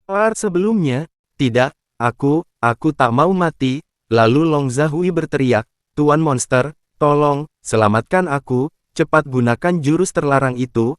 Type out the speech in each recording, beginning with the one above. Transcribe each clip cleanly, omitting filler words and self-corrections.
Sebelumnya, tidak, aku tak mau mati. Lalu Long Zhui berteriak, Tuan Monster, tolong, selamatkan aku, cepat gunakan jurus terlarang itu,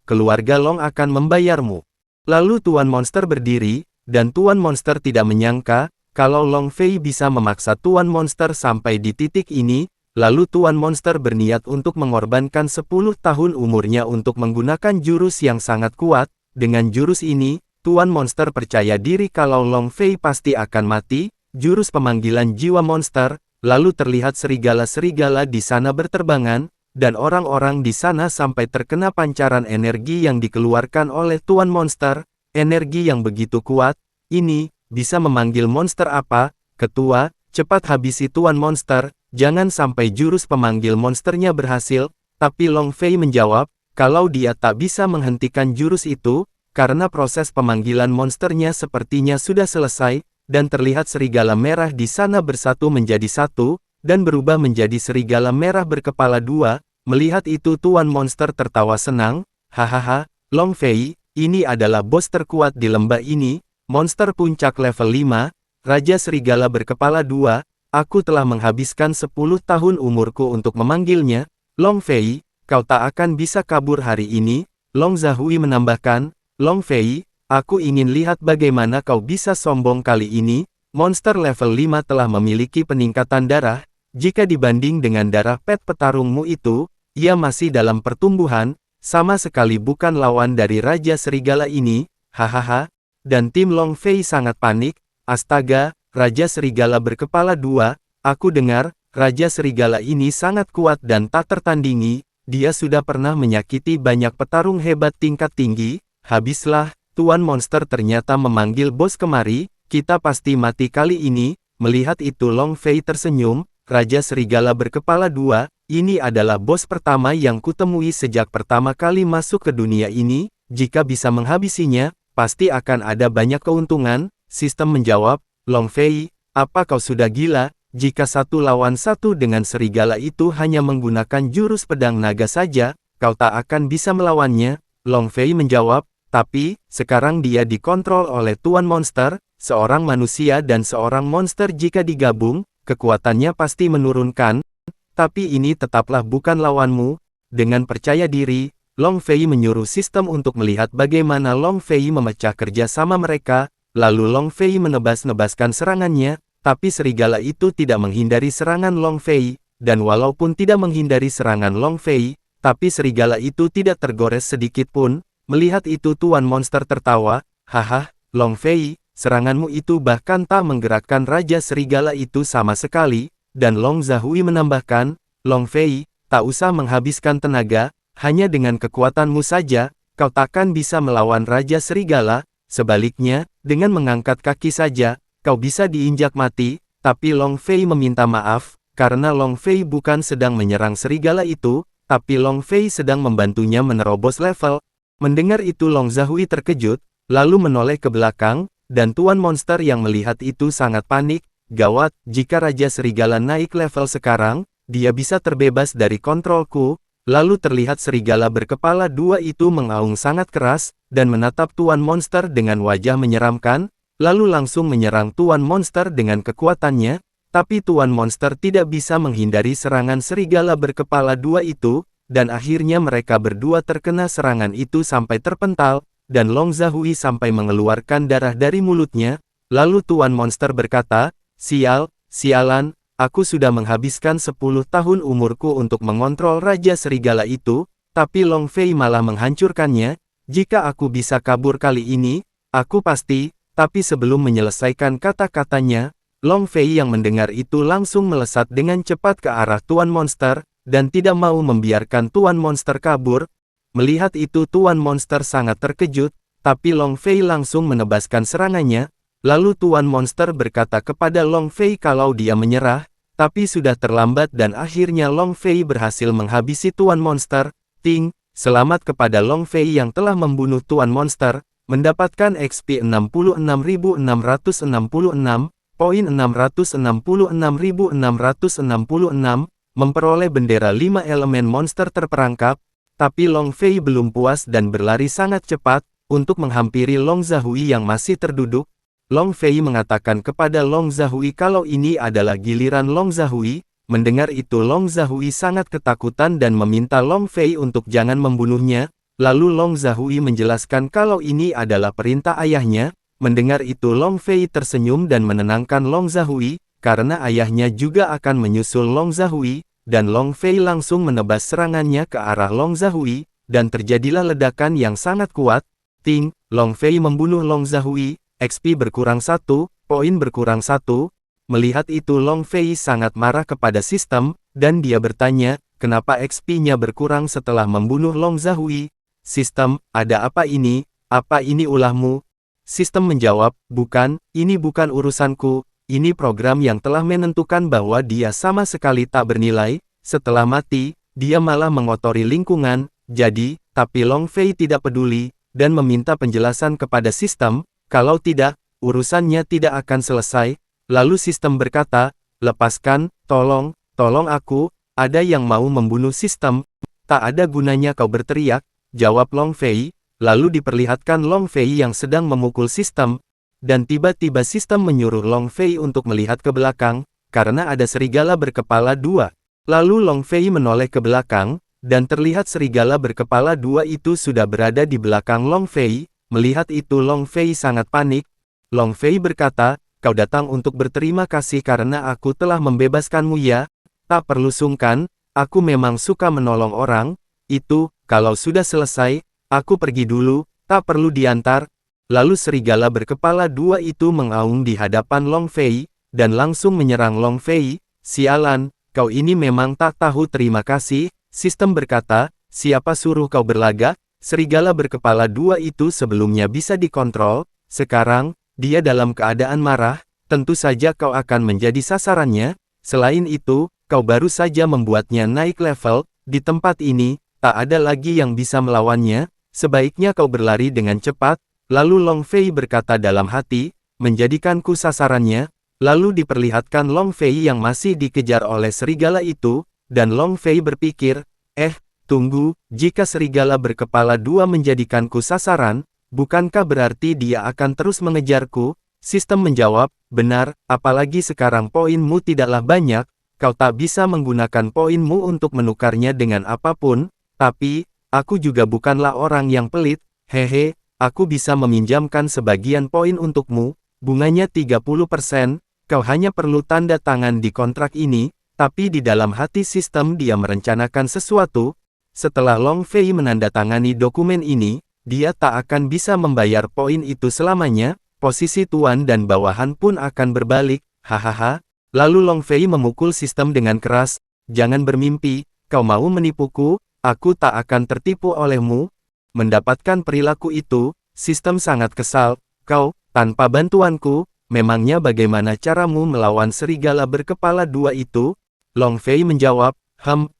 keluarga Long akan membayarmu. Lalu Tuan Monster berdiri, dan Tuan Monster tidak menyangka, kalau Long Fei bisa memaksa Tuan Monster sampai di titik ini, lalu Tuan Monster berniat untuk mengorbankan 10 tahun umurnya untuk menggunakan jurus yang sangat kuat. Dengan jurus ini, Tuan Monster percaya diri kalau Long Fei pasti akan mati. Jurus pemanggilan jiwa monster, lalu terlihat serigala-serigala di sana berterbangan, dan orang-orang di sana sampai terkena pancaran energi yang dikeluarkan oleh Tuan Monster. Energi yang begitu kuat, ini bisa memanggil monster apa? Ketua, cepat habisi Tuan Monster, jangan sampai jurus pemanggil monsternya berhasil. Tapi Long Fei menjawab, kalau dia tak bisa menghentikan jurus itu, karena proses pemanggilan monsternya sepertinya sudah selesai, dan terlihat serigala merah di sana bersatu menjadi satu, dan berubah menjadi serigala merah berkepala dua. Melihat itu Tuan Monster tertawa senang, hahaha, Long Fei, ini adalah bos terkuat di lembah ini, monster puncak level 5, Raja Serigala berkepala dua. Aku telah menghabiskan 10 tahun umurku untuk memanggilnya. Long Fei, kau tak akan bisa kabur hari ini. Long Zhui menambahkan, Long Fei, aku ingin lihat bagaimana kau bisa sombong kali ini. Monster level 5 telah memiliki peningkatan darah. Jika dibanding dengan darah pet petarungmu itu, ia masih dalam pertumbuhan, sama sekali bukan lawan dari Raja Serigala ini, hahaha. Dan tim Long Fei sangat panik. Astaga, Raja Serigala berkepala dua, aku dengar, Raja Serigala ini sangat kuat dan tak tertandingi. Dia sudah pernah menyakiti banyak petarung hebat tingkat tinggi. Habislah. Tuan Monster ternyata memanggil bos kemari, kita pasti mati kali ini. Melihat itu Long Fei tersenyum, Raja Serigala berkepala dua, ini adalah bos pertama yang kutemui sejak pertama kali masuk ke dunia ini, jika bisa menghabisinya, pasti akan ada banyak keuntungan. Sistem menjawab, Long Fei, apa kau sudah gila? Jika 1 lawan 1 dengan serigala itu hanya menggunakan jurus pedang naga saja, kau tak akan bisa melawannya. Long Fei menjawab, tapi, sekarang dia dikontrol oleh Tuan Monster, seorang manusia dan seorang monster jika digabung, kekuatannya pasti menurunkan. Tapi ini tetaplah bukan lawanmu. Dengan percaya diri, Long Fei menyuruh sistem untuk melihat bagaimana Long Fei memecah kerja sama mereka, lalu Long Fei menebas-nebaskan serangannya, tapi serigala itu tidak menghindari serangan Long Fei, dan walaupun tidak menghindari serangan Long Fei, tapi serigala itu tidak tergores sedikit pun. Melihat itu Tuan Monster tertawa, haha, Long Fei, seranganmu itu bahkan tak menggerakkan Raja Serigala itu sama sekali, dan Long Zhui menambahkan, Long Fei, tak usah menghabiskan tenaga, hanya dengan kekuatanmu saja, kau takkan bisa melawan Raja Serigala, sebaliknya, dengan mengangkat kaki saja, kau bisa diinjak mati. Tapi Long Fei meminta maaf, karena Long Fei bukan sedang menyerang serigala itu, tapi Long Fei sedang membantunya menerobos level. Mendengar itu Long Zhui terkejut, lalu menoleh ke belakang, dan Tuan Monster yang melihat itu sangat panik. Gawat, jika Raja Serigala naik level sekarang, dia bisa terbebas dari kontrolku. Lalu terlihat serigala berkepala dua itu mengaung sangat keras, dan menatap Tuan Monster dengan wajah menyeramkan, lalu langsung menyerang Tuan Monster dengan kekuatannya. Tapi Tuan Monster tidak bisa menghindari serangan serigala berkepala dua itu, dan akhirnya mereka berdua terkena serangan itu sampai terpental, dan Long Zhui sampai mengeluarkan darah dari mulutnya. Lalu Tuan Monster berkata, sialan, aku sudah menghabiskan 10 tahun umurku untuk mengontrol Raja Serigala itu, tapi Long Fei malah menghancurkannya. Jika aku bisa kabur kali ini, aku pasti. Tapi sebelum menyelesaikan kata-katanya, Long Fei yang mendengar itu langsung melesat dengan cepat ke arah Tuan Monster, dan tidak mau membiarkan Tuan Monster kabur. Melihat itu Tuan Monster sangat terkejut, tapi Long Fei langsung menebaskan serangannya. Lalu Tuan Monster berkata kepada Long Fei kalau dia menyerah, tapi sudah terlambat dan akhirnya Long Fei berhasil menghabisi Tuan Monster. Selamat kepada Long Fei yang telah membunuh Tuan Monster, mendapatkan XP 66.666, poin 666.666, memperoleh bendera 5 elemen monster terperangkap. Tapi Long Fei belum puas dan berlari sangat cepat. Untuk menghampiri Long Zhui yang masih terduduk, Long Fei mengatakan kepada Long Zhui kalau ini adalah giliran Long Zhui. Mendengar itu Long Zhui sangat ketakutan dan meminta Long Fei untuk jangan membunuhnya. Lalu Long Zhui menjelaskan kalau ini adalah perintah ayahnya. Mendengar itu Long Fei tersenyum dan menenangkan Long Zhui, karena ayahnya juga akan menyusul Long Zhui, dan Long Fei langsung menebas serangannya ke arah Long Zhui, dan terjadilah ledakan yang sangat kuat. Ting, Long Fei membunuh Long Zhui, XP berkurang 1, poin berkurang 1. Melihat itu Long Fei sangat marah kepada sistem, dan dia bertanya, kenapa XP-nya berkurang setelah membunuh Long Zhui? Sistem, ada apa ini? Apa ini ulahmu? Sistem menjawab, bukan, ini bukan urusanku, ini program yang telah menentukan bahwa dia sama sekali tak bernilai. Setelah mati, dia malah mengotori lingkungan, tapi Long Fei tidak peduli, dan meminta penjelasan kepada sistem, kalau tidak, urusannya tidak akan selesai. Lalu sistem berkata, lepaskan, tolong aku, ada yang mau membunuh sistem. Tak ada gunanya kau berteriak, jawab Long Fei, lalu diperlihatkan Long Fei yang sedang memukul sistem, dan tiba-tiba sistem menyuruh Long Fei untuk melihat ke belakang, karena ada serigala berkepala 2. Lalu Long Fei menoleh ke belakang, dan terlihat serigala berkepala 2 itu sudah berada di belakang Long Fei. Melihat itu Long Fei sangat panik. Long Fei berkata, kau datang untuk berterima kasih karena aku telah membebaskanmu ya? Tak perlu sungkan, aku memang suka menolong orang. Itu, kalau sudah selesai, aku pergi dulu, tak perlu diantar. Lalu serigala berkepala 2 itu mengaung di hadapan Long Fei, dan langsung menyerang Long Fei. Sialan, kau ini memang tak tahu terima kasih. Sistem berkata, siapa suruh kau berlagak? Serigala berkepala 2 itu sebelumnya bisa dikontrol, sekarang, dia dalam keadaan marah, tentu saja kau akan menjadi sasarannya. Selain itu, kau baru saja membuatnya naik level, di tempat ini, tak ada lagi yang bisa melawannya, sebaiknya kau berlari dengan cepat. Lalu Long Fei berkata dalam hati, menjadikanku sasarannya. Lalu diperlihatkan Long Fei yang masih dikejar oleh serigala itu, dan Long Fei berpikir, tunggu, jika serigala berkepala 2 menjadikanku sasaran, bukankah berarti dia akan terus mengejarku? Sistem menjawab, benar, apalagi sekarang poinmu tidaklah banyak, kau tak bisa menggunakan poinmu untuk menukarnya dengan apapun, tapi, aku juga bukanlah orang yang pelit, aku bisa meminjamkan sebagian poin untukmu, bunganya 30%, kau hanya perlu tanda tangan di kontrak ini. Tapi di dalam hati sistem dia merencanakan sesuatu. Setelah Long Fei menandatangani dokumen ini, dia tak akan bisa membayar poin itu selamanya, posisi tuan dan bawahan pun akan berbalik, hahaha. Lalu Long Fei memukul sistem dengan keras, jangan bermimpi, kau mau menipuku, aku tak akan tertipu olehmu. Mendapatkan perilaku itu, sistem sangat kesal, kau, tanpa bantuanku, memangnya bagaimana caramu melawan serigala berkepala 2 itu? Long Fei menjawab,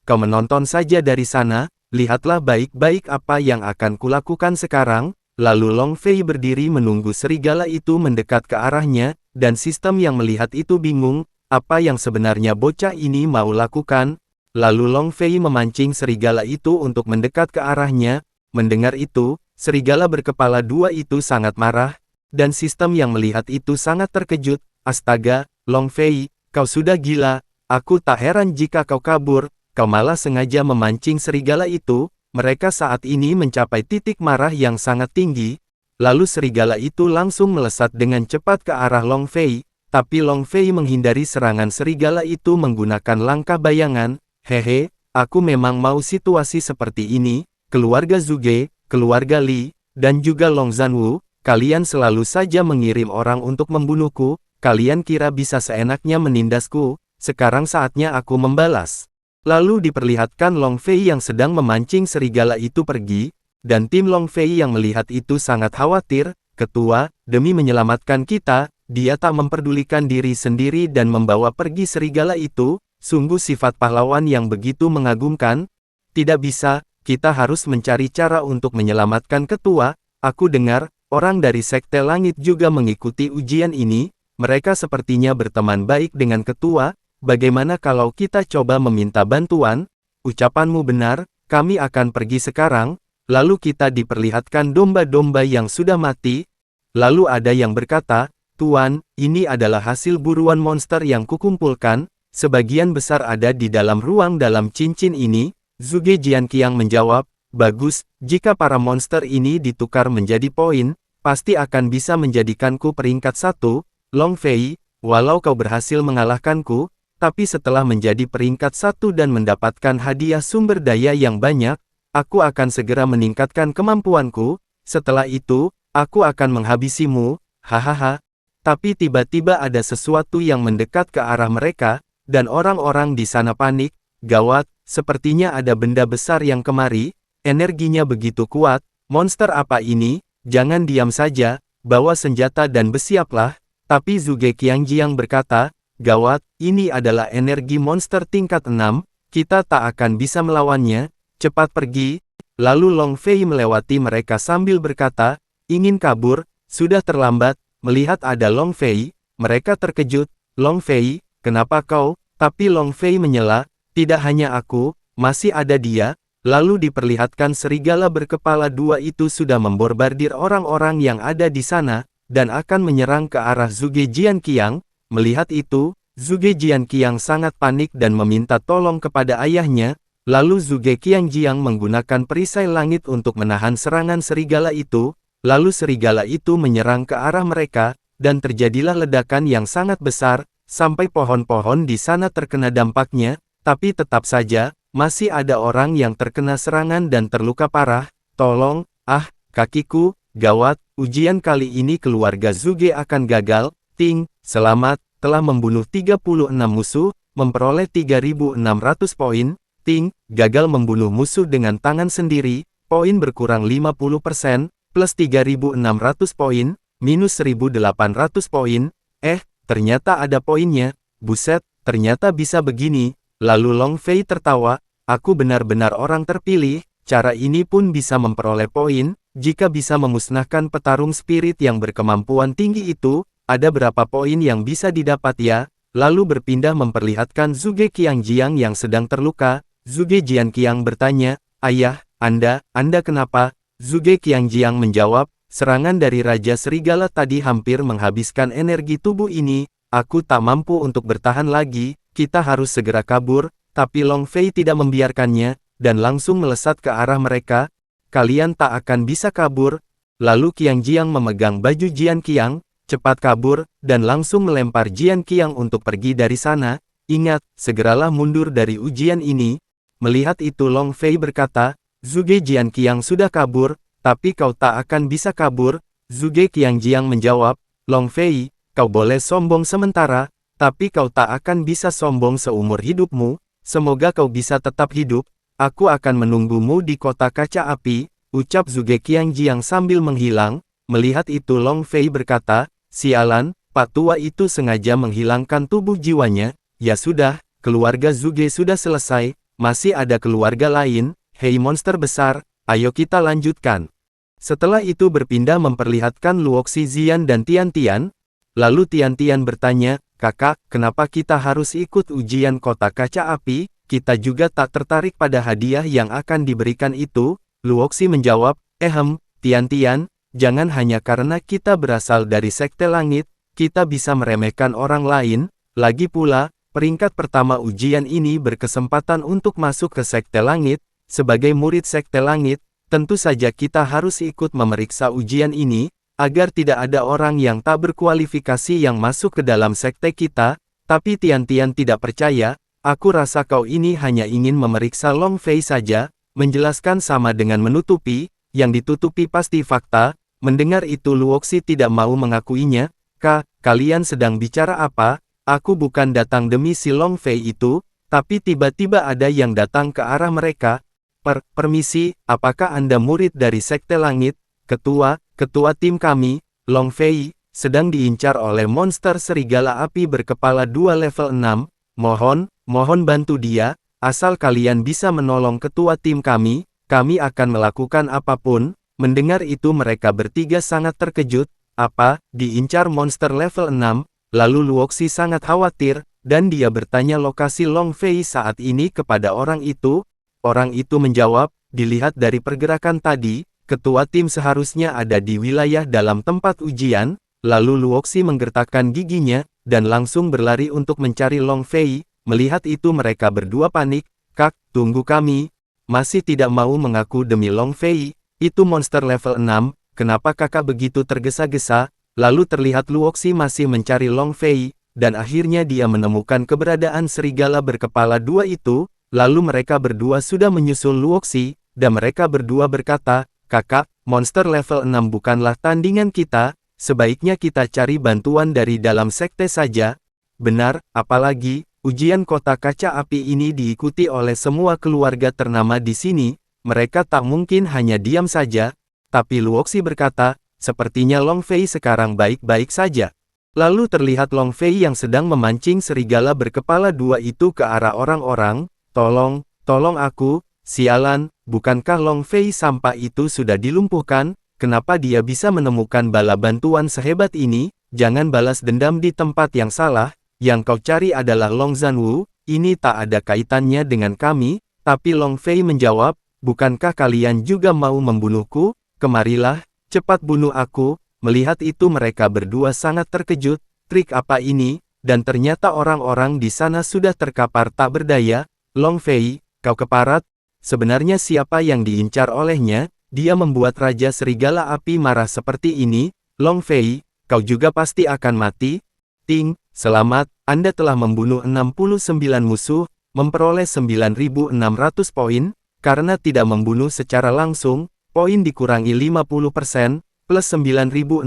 kau menonton saja dari sana, lihatlah baik-baik apa yang akan kulakukan sekarang. Lalu Long Fei berdiri menunggu serigala itu mendekat ke arahnya, dan sistem yang melihat itu bingung, apa yang sebenarnya bocah ini mau lakukan. Lalu Long Fei memancing serigala itu untuk mendekat ke arahnya. Mendengar itu, serigala berkepala 2 itu sangat marah, dan sistem yang melihat itu sangat terkejut. Astaga, Long Fei, kau sudah gila. Aku tak heran jika kau kabur, kau malah sengaja memancing serigala itu. Mereka saat ini mencapai titik marah yang sangat tinggi. Lalu serigala itu langsung melesat dengan cepat ke arah Long Fei, tapi Long Fei menghindari serangan serigala itu menggunakan langkah bayangan. Aku memang mau situasi seperti ini. Keluarga Zhuge, keluarga Li, dan juga Long Zhanwu, kalian selalu saja mengirim orang untuk membunuhku. Kalian kira bisa seenaknya menindasku? Sekarang saatnya aku membalas. Lalu diperlihatkan Long Fei yang sedang memancing serigala itu pergi, dan tim Long Fei yang melihat itu sangat khawatir. Ketua, demi menyelamatkan kita, dia tak memperdulikan diri sendiri dan membawa pergi serigala itu. Sungguh sifat pahlawan yang begitu mengagumkan. Tidak bisa, kita harus mencari cara untuk menyelamatkan ketua. Aku dengar, orang dari Sekte Langit juga mengikuti ujian ini. Mereka sepertinya berteman baik dengan ketua. Bagaimana kalau kita coba meminta bantuan? Ucapanmu benar, kami akan pergi sekarang. Lalu kita diperlihatkan domba-domba yang sudah mati. Lalu ada yang berkata, Tuan, ini adalah hasil buruan monster yang kukumpulkan, sebagian besar ada di dalam ruang dalam cincin ini. Zhuge Jianqiang menjawab, bagus, jika para monster ini ditukar menjadi poin, pasti akan bisa menjadikanku peringkat 1, Long Fei, walau kau berhasil mengalahkanku, tapi setelah menjadi peringkat 1 dan mendapatkan hadiah sumber daya yang banyak, aku akan segera meningkatkan kemampuanku, setelah itu, aku akan menghabisimu, hahaha. Tapi tiba-tiba ada sesuatu yang mendekat ke arah mereka, dan orang-orang di sana panik, gawat, sepertinya ada benda besar yang kemari, energinya begitu kuat, monster apa ini, jangan diam saja, bawa senjata dan bersiaplah, tapi Zhuge Qianjiang berkata, gawat, ini adalah energi monster tingkat 6, kita tak akan bisa melawannya, cepat pergi. Lalu Long Fei melewati mereka sambil berkata, ingin kabur, sudah terlambat. Melihat ada Long Fei, mereka terkejut, Long Fei, kenapa kau? Tapi Long Fei menyela, tidak hanya aku, masih ada dia. Lalu diperlihatkan serigala berkepala 2 itu sudah memborbardir orang-orang yang ada di sana, dan akan menyerang ke arah Zhuge Jianqiang. Melihat itu, Zhuge Jianqiang sangat panik dan meminta tolong kepada ayahnya. Lalu Zhuge Qianjiang menggunakan perisai langit untuk menahan serangan serigala itu. Lalu serigala itu menyerang ke arah mereka, dan terjadilah ledakan yang sangat besar, sampai pohon-pohon di sana terkena dampaknya, tapi tetap saja, masih ada orang yang terkena serangan dan terluka parah. Tolong, kakiku, gawat, ujian kali ini keluarga Zhuge akan gagal. Ting, selamat, telah membunuh 36 musuh, memperoleh 3.600 poin. Ting, gagal membunuh musuh dengan tangan sendiri, poin berkurang 50%. Plus 3.600 poin, minus 1.800 poin, ternyata ada poinnya, buset, ternyata bisa begini. Lalu Long Fei tertawa, aku benar-benar orang terpilih, cara ini pun bisa memperoleh poin, jika bisa memusnahkan petarung spirit yang berkemampuan tinggi itu, ada berapa poin yang bisa didapat ya? Lalu berpindah memperlihatkan Zhuge Qianjiang yang sedang terluka. Zhuge Jianqiang bertanya, ayah, Anda kenapa? Zhuge Qianjiang menjawab, serangan dari Raja Serigala tadi hampir menghabiskan energi tubuh ini, aku tak mampu untuk bertahan lagi, kita harus segera kabur, tapi Long Fei tidak membiarkannya, dan langsung melesat ke arah mereka, kalian tak akan bisa kabur. Lalu Qianjiang memegang baju Jianqiang, cepat kabur, dan langsung melempar Jianqiang untuk pergi dari sana, ingat, segeralah mundur dari ujian ini. Melihat itu Long Fei berkata, Zhuge Jianqiang sudah kabur, tapi kau tak akan bisa kabur. Zhuge Qianjiang menjawab, Long Fei, kau boleh sombong sementara, tapi kau tak akan bisa sombong seumur hidupmu, semoga kau bisa tetap hidup, aku akan menunggumu di kota kaca api, ucap Zhuge Qianjiang sambil menghilang. Melihat itu Long Fei berkata, sialan, Pak Tua itu sengaja menghilangkan tubuh jiwanya, ya sudah, keluarga Zhuge sudah selesai, masih ada keluarga lain. Hei monster besar, ayo kita lanjutkan. Setelah itu berpindah memperlihatkan Luoxi Xian dan Tian. Lalu Tian bertanya, kakak, kenapa kita harus ikut ujian kota kaca api? Kita juga tak tertarik pada hadiah yang akan diberikan itu. Luoxi menjawab, Tian, jangan hanya karena kita berasal dari Sekte Langit, kita bisa meremehkan orang lain. Lagi pula, peringkat pertama ujian ini berkesempatan untuk masuk ke Sekte Langit. Sebagai murid Sekte Langit, tentu saja kita harus ikut memeriksa ujian ini, agar tidak ada orang yang tak berkualifikasi yang masuk ke dalam sekte kita. Tapi Tian tidak percaya, aku rasa kau ini hanya ingin memeriksa Long Fei saja, menjelaskan sama dengan menutupi, yang ditutupi pasti fakta. Mendengar itu Luoxi tidak mau mengakuinya. Kalian sedang bicara apa? Aku bukan datang demi si Long Fei itu, tapi tiba-tiba ada yang datang ke arah mereka. Permisi, apakah Anda murid dari Sekte Langit? Ketua tim kami, Long Fei, sedang diincar oleh monster serigala api berkepala 2 level 6. Mohon bantu dia, asal kalian bisa menolong ketua tim kami akan melakukan apapun. Mendengar itu mereka bertiga sangat terkejut. Apa, diincar monster level 6? Lalu Luoxi sangat khawatir, dan dia bertanya lokasi Long Fei saat ini kepada orang itu. Orang itu menjawab, dilihat dari pergerakan tadi, ketua tim seharusnya ada di wilayah dalam tempat ujian, lalu Luoxi menggertakkan giginya, dan langsung berlari untuk mencari Long Fei. Melihat itu mereka berdua panik. Kak, tunggu kami. Masih tidak mau mengaku demi Long Fei, itu monster level 6, kenapa kakak begitu tergesa-gesa? Lalu terlihat Luoxi masih mencari Long Fei, dan akhirnya dia menemukan keberadaan serigala berkepala dua itu, lalu mereka berdua sudah menyusul Luoxi, dan mereka berdua berkata, kakak, monster level 6 bukanlah tandingan kita, sebaiknya kita cari bantuan dari dalam sekte saja. Benar, apalagi, ujian kota kaca api ini diikuti oleh semua keluarga ternama di sini, mereka tak mungkin hanya diam saja. Tapi Luoxi berkata, sepertinya Long Fei sekarang baik-baik saja. Lalu terlihat Long Fei yang sedang memancing serigala berkepala dua itu ke arah orang-orang. Tolong aku, sialan, bukankah Long Fei sampah itu sudah dilumpuhkan? Kenapa dia bisa menemukan bala bantuan sehebat ini? Jangan balas dendam di tempat yang salah. Yang kau cari adalah Long Zanwu, ini tak ada kaitannya dengan kami. Tapi Long Fei menjawab, bukankah kalian juga mau membunuhku? Kemarilah, cepat bunuh aku. Melihat itu mereka berdua sangat terkejut, trik apa ini? Dan ternyata orang-orang di sana sudah terkapar tak berdaya. Long Fei, kau keparat? Sebenarnya siapa yang diincar olehnya? Dia membuat Raja Serigala Api marah seperti ini. Long Fei, kau juga pasti akan mati. Ting, selamat, Anda telah membunuh 69 musuh, memperoleh 9.600 poin, karena tidak membunuh secara langsung, poin dikurangi 50%, plus 9.600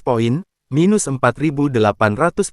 poin, minus 4.800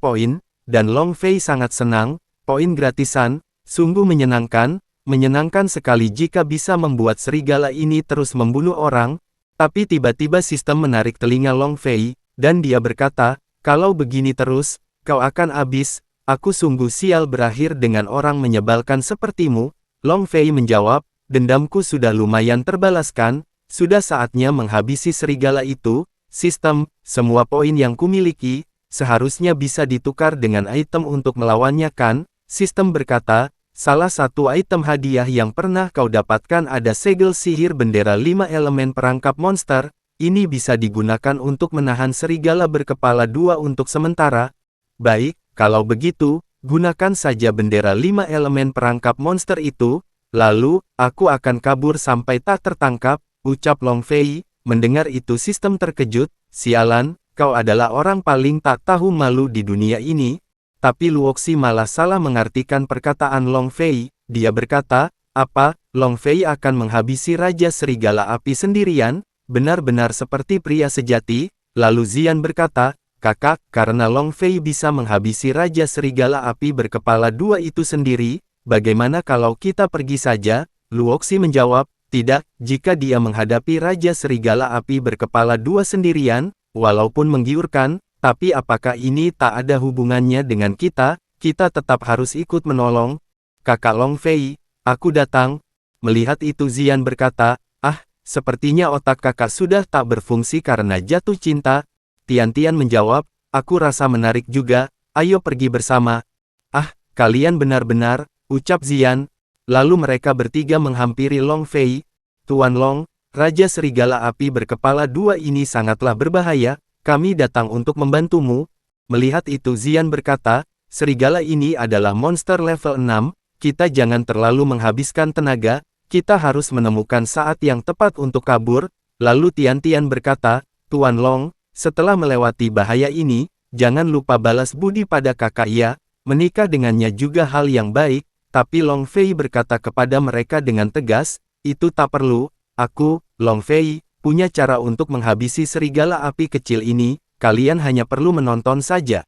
poin, dan Long Fei sangat senang, poin gratisan, sungguh menyenangkan sekali jika bisa membuat serigala ini terus membunuh orang. Tapi tiba-tiba sistem menarik telinga Long Fei, dan dia berkata, kalau begini terus, kau akan habis, aku sungguh sial berakhir dengan orang menyebalkan sepertimu. Long Fei menjawab, dendamku sudah lumayan terbalaskan, sudah saatnya menghabisi serigala itu. Sistem, semua poin yang kumiliki, seharusnya bisa ditukar dengan item untuk melawannya kan? Sistem berkata, salah satu item hadiah yang pernah kau dapatkan ada segel sihir bendera 5 elemen perangkap monster, ini bisa digunakan untuk menahan serigala berkepala dua untuk sementara. Baik, kalau begitu, gunakan saja bendera 5 elemen perangkap monster itu, lalu, aku akan kabur sampai tak tertangkap, ucap Long Fei. Mendengar itu sistem terkejut, sialan, kau adalah orang paling tak tahu malu di dunia ini. Tapi Luoxi malah salah mengartikan perkataan Long Fei, dia berkata, apa, Long Fei akan menghabisi Raja Serigala Api sendirian? Benar-benar seperti pria sejati. Lalu Zian berkata, kakak, karena Long Fei bisa menghabisi Raja Serigala Api berkepala dua itu sendiri, bagaimana kalau kita pergi saja? Luoxi menjawab, tidak, jika dia menghadapi Raja Serigala Api berkepala dua sendirian, walaupun menggiurkan, tapi apakah ini tak ada hubungannya dengan kita? Kita tetap harus ikut menolong. Kakak Long Fei, aku datang. Melihat itu Zian berkata, sepertinya otak kakak sudah tak berfungsi karena jatuh cinta. Tian-Tian menjawab, aku rasa menarik juga, ayo pergi bersama. Kalian benar-benar, ucap Zian. Lalu mereka bertiga menghampiri Long Fei. Tuan Long, Raja Serigala Api berkepala dua ini sangatlah berbahaya, kami datang untuk membantumu. Melihat itu Zian berkata, serigala ini adalah monster level 6, kita jangan terlalu menghabiskan tenaga, kita harus menemukan saat yang tepat untuk kabur. Lalu Tian-Tian berkata, Tuan Long, setelah melewati bahaya ini, jangan lupa balas budi pada kakak ya, menikah dengannya juga hal yang baik. Tapi Long Fei berkata kepada mereka dengan tegas, itu tak perlu, aku, Long Fei, punya cara untuk menghabisi serigala api kecil ini, kalian hanya perlu menonton saja.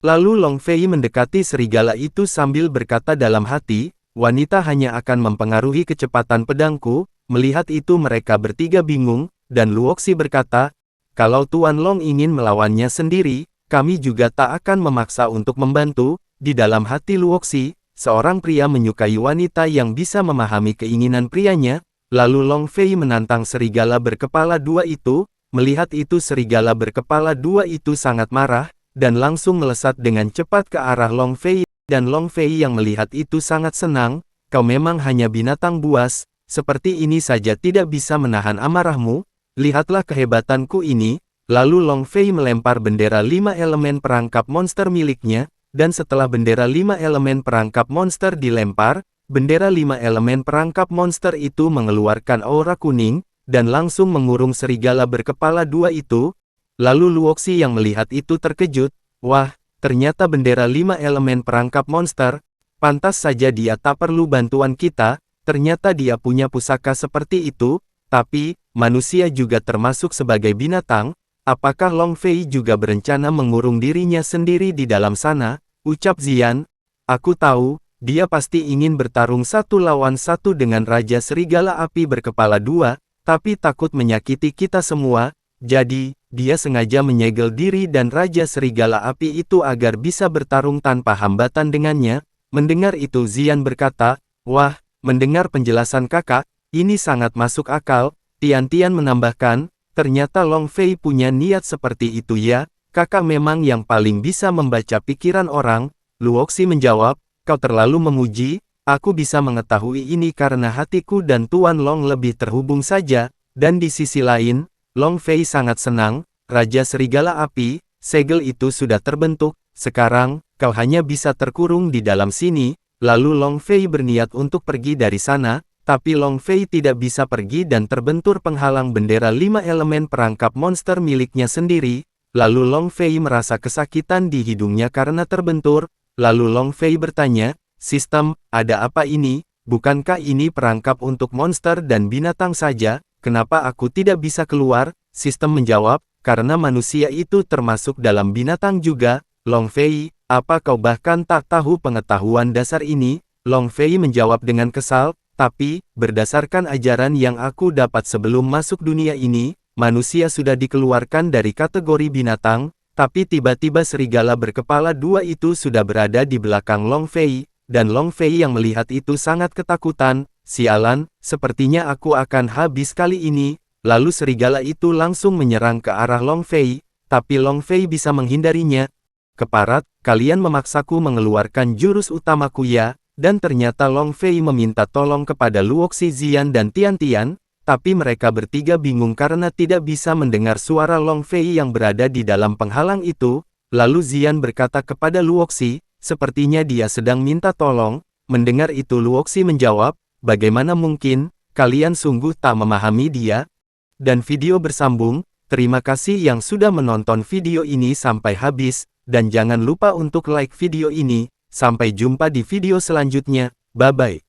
Lalu Long Fei mendekati serigala itu sambil berkata dalam hati, wanita hanya akan mempengaruhi kecepatan pedangku. Melihat itu mereka bertiga bingung, dan Luoxi berkata, kalau Tuan Long ingin melawannya sendiri, kami juga tak akan memaksa untuk membantu. Di dalam hati Luoxi, seorang pria menyukai wanita yang bisa memahami keinginan prianya. Lalu Long Fei menantang serigala berkepala dua itu. Melihat itu serigala berkepala dua itu sangat marah, dan langsung melesat dengan cepat ke arah Long Fei. Dan Long Fei yang melihat itu sangat senang, kau memang hanya binatang buas, seperti ini saja tidak bisa menahan amarahmu? Lihatlah kehebatanku ini." Lalu Long Fei melempar bendera 5 elemen perangkap monster miliknya, dan setelah bendera 5 elemen perangkap monster dilempar, bendera 5 elemen perangkap monster itu mengeluarkan aura kuning, dan langsung mengurung serigala berkepala 2 itu. Lalu Luoxi yang melihat itu terkejut, "Wah, ternyata bendera 5 elemen perangkap monster, pantas saja dia tak perlu bantuan kita, ternyata dia punya pusaka seperti itu, tapi, manusia juga termasuk sebagai binatang, apakah Long Fei juga berencana mengurung dirinya sendiri di dalam sana?" Ucap Zian, "Aku tahu, dia pasti ingin bertarung 1 lawan 1 dengan Raja Serigala Api berkepala 2, tapi takut menyakiti kita semua, jadi, dia sengaja menyegel diri dan Raja Serigala Api itu agar bisa bertarung tanpa hambatan dengannya." Mendengar itu Zian berkata, "Wah, mendengar penjelasan kakak, ini sangat masuk akal." Tian-Tian menambahkan, "Ternyata Long Fei punya niat seperti itu ya, kakak memang yang paling bisa membaca pikiran orang." Luoxi menjawab, "Kau terlalu memuji, aku bisa mengetahui ini karena hatiku dan Tuan Long lebih terhubung saja." Dan di sisi lain, Long Fei sangat senang, Raja Serigala Api, segel itu sudah terbentuk, sekarang, kau hanya bisa terkurung di dalam sini. Lalu Long Fei berniat untuk pergi dari sana, tapi Long Fei tidak bisa pergi dan terbentur penghalang bendera 5 elemen perangkap monster miliknya sendiri. Lalu Long Fei merasa kesakitan di hidungnya karena terbentur. Lalu Long Fei bertanya, "Sistem, ada apa ini? Bukankah ini perangkap untuk monster dan binatang saja? Kenapa aku tidak bisa keluar?" Sistem menjawab, "Karena manusia itu termasuk dalam binatang juga." Long Fei, "Apa kau bahkan tak tahu pengetahuan dasar ini?" Long Fei menjawab dengan kesal, "Tapi, berdasarkan ajaran yang aku dapat sebelum masuk dunia ini, manusia sudah dikeluarkan dari kategori binatang." Tapi tiba-tiba serigala berkepala 2 itu sudah berada di belakang Long Fei, dan Long Fei yang melihat itu sangat ketakutan. "Sialan, sepertinya aku akan habis kali ini." Lalu serigala itu langsung menyerang ke arah Long Fei, tapi Long Fei bisa menghindarinya. "Keparat, kalian memaksaku mengeluarkan jurus utamaku ya." Dan ternyata Long Fei meminta tolong kepada Luoxi, Zian dan Tian-Tian, tapi mereka bertiga bingung karena tidak bisa mendengar suara Long Fei yang berada di dalam penghalang itu. Lalu Zian berkata kepada Luoxi, "Sepertinya dia sedang minta tolong." Mendengar itu Luoxi menjawab, "Bagaimana mungkin, kalian sungguh tak memahami dia?" Dan video bersambung. Terima kasih yang sudah menonton video ini sampai habis, dan jangan lupa untuk like video ini. Sampai jumpa di video selanjutnya, bye-bye.